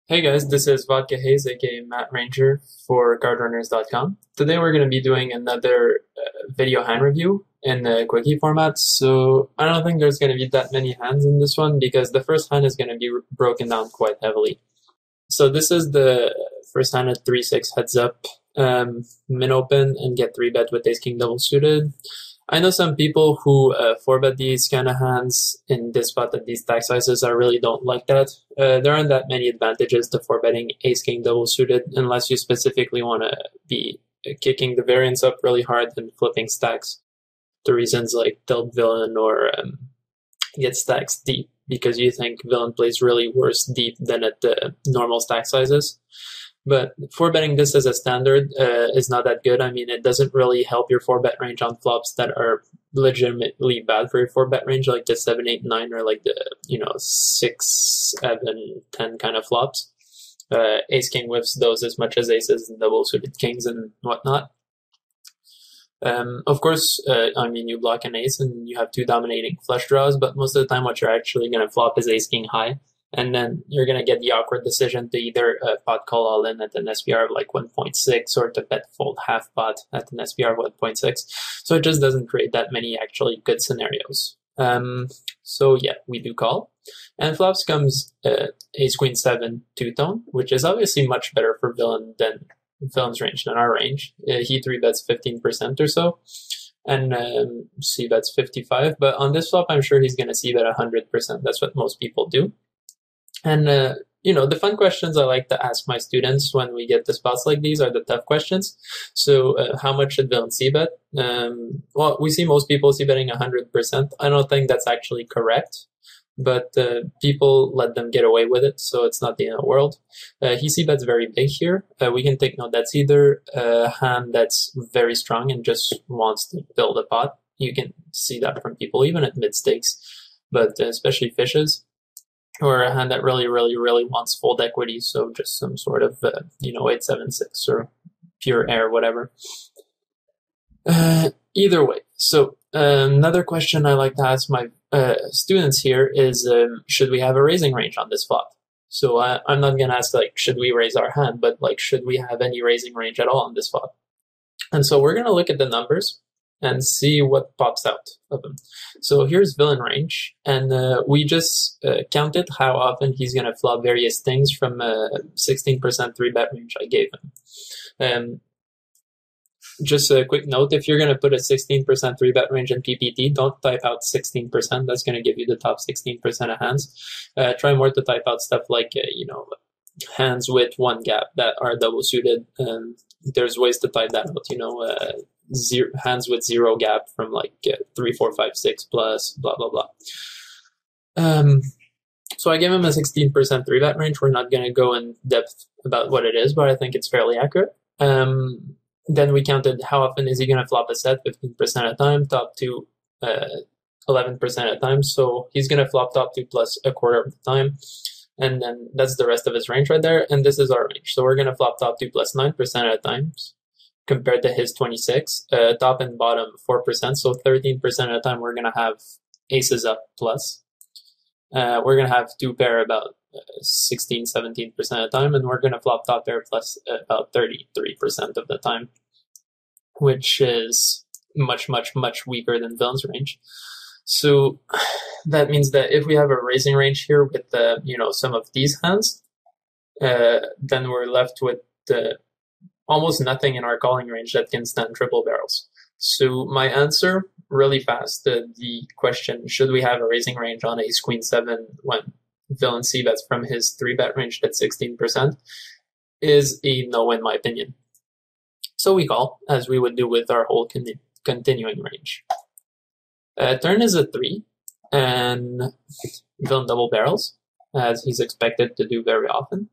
Hey guys, this is VodkaHaze, aka Matt Ranger for CardRunners.com. Today we're going to be doing another video hand review in the quickie format. So I don't think there's going to be that many hands in this one because the first hand is going to be broken down quite heavily. So this is the first hand at 3-6 heads up, min open and get 3-bet with ace king double suited. I know some people who 4-bet these kind of hands in this spot at these stack sizes. I really don't like that. There aren't that many advantages to 4-betting ace king double suited unless you specifically want to be kicking the variance up really hard and flipping stacks to reasons like tilt villain or get stacks deep because you think villain plays really worse deep than at the normal stack sizes. But 4-betting this as a standard is not that good. I mean, it doesn't really help your 4-bet range on flops that are legitimately bad for your 4-bet range, like the 7, 8, 9, or like the 6, 7, 10 kind of flops. Ace king whiffs those as much as aces and double suited kings and whatnot. Of course, I mean, you block an ace and you have two dominating flush draws, but most of the time what you're actually going to flop is ace king high. And then you're going to get the awkward decision to either pot call all in at an SPR of like 1.6 or to bet fold half pot at an SPR of 1.6. So it just doesn't create that many actually good scenarios. So yeah, we do call. And flops comes ace queen 7 two-tone, which is obviously much better for villain than villain's range than our range. He 3-bets 15% or so. And c-bets 55. But on this flop, I'm sure he's going to c-bet 100%. That's what most people do. And, the fun questions I like to ask my students when we get to spots like these are the tough questions. So how much should villain c-bet? Well, we see most people c-betting 100%. I don't think that's actually correct, but people let them get away with it, so it's not the end of the world. He c-bets very big here. We can take note that's either a hand that's very strong and just wants to build a pot. You can see that from people even at mid-stakes, but especially fishes. Or a hand that really, really, really wants fold equity, so just some sort of, 8-7-6 or pure air, whatever. Either way, so another question I like to ask my students here is, should we have a raising range on this flop? So I'm not going to ask, should we raise our hand, but, should we have any raising range at all on this flop? And so we're going to look at the numbers and see what pops out of him. So here's villain range, and we just counted how often he's going to flop various things from 16% 3-bet range I gave him. Just a quick note, if you're going to put a 16% 3-bet range in PPT, don't type out 16%. That's going to give you the top 16% of hands. Try more to type out stuff like, hands with one gap that are double suited. There's ways to type that out, hands with zero gap from 3, 4, 5, 6 plus blah blah blah. So I gave him a 16% 3-bet range. We're not going to go in depth about what it is, but I think it's fairly accurate. Then we counted how often is he going to flop a set, 15% of the time, top 2 11% of the time. So he's going to flop top 2 plus a quarter of the time. And then that's the rest of his range right there. And this is our range. So we're going to flop top 2 plus 9% of the times compared to his 26. Top and bottom 4%. So 13% of the time we're going to have aces up plus. We're going to have two pair about 16, 17% of the time. And we're going to flop top pair plus about 33% of the time, which is much, much, much weaker than villain's range. So that means that if we have a raising range here with some of these hands, then we're left with almost nothing in our calling range that can stand triple barrels. So my answer, really fast, the question, should we have a raising range on ace queen 7 when villain c-bets from his 3-bet range at 16%, is a no in my opinion. So we call, as we would do with our whole continuing range. Turn is a 3, and villain double barrels, as he's expected to do very often.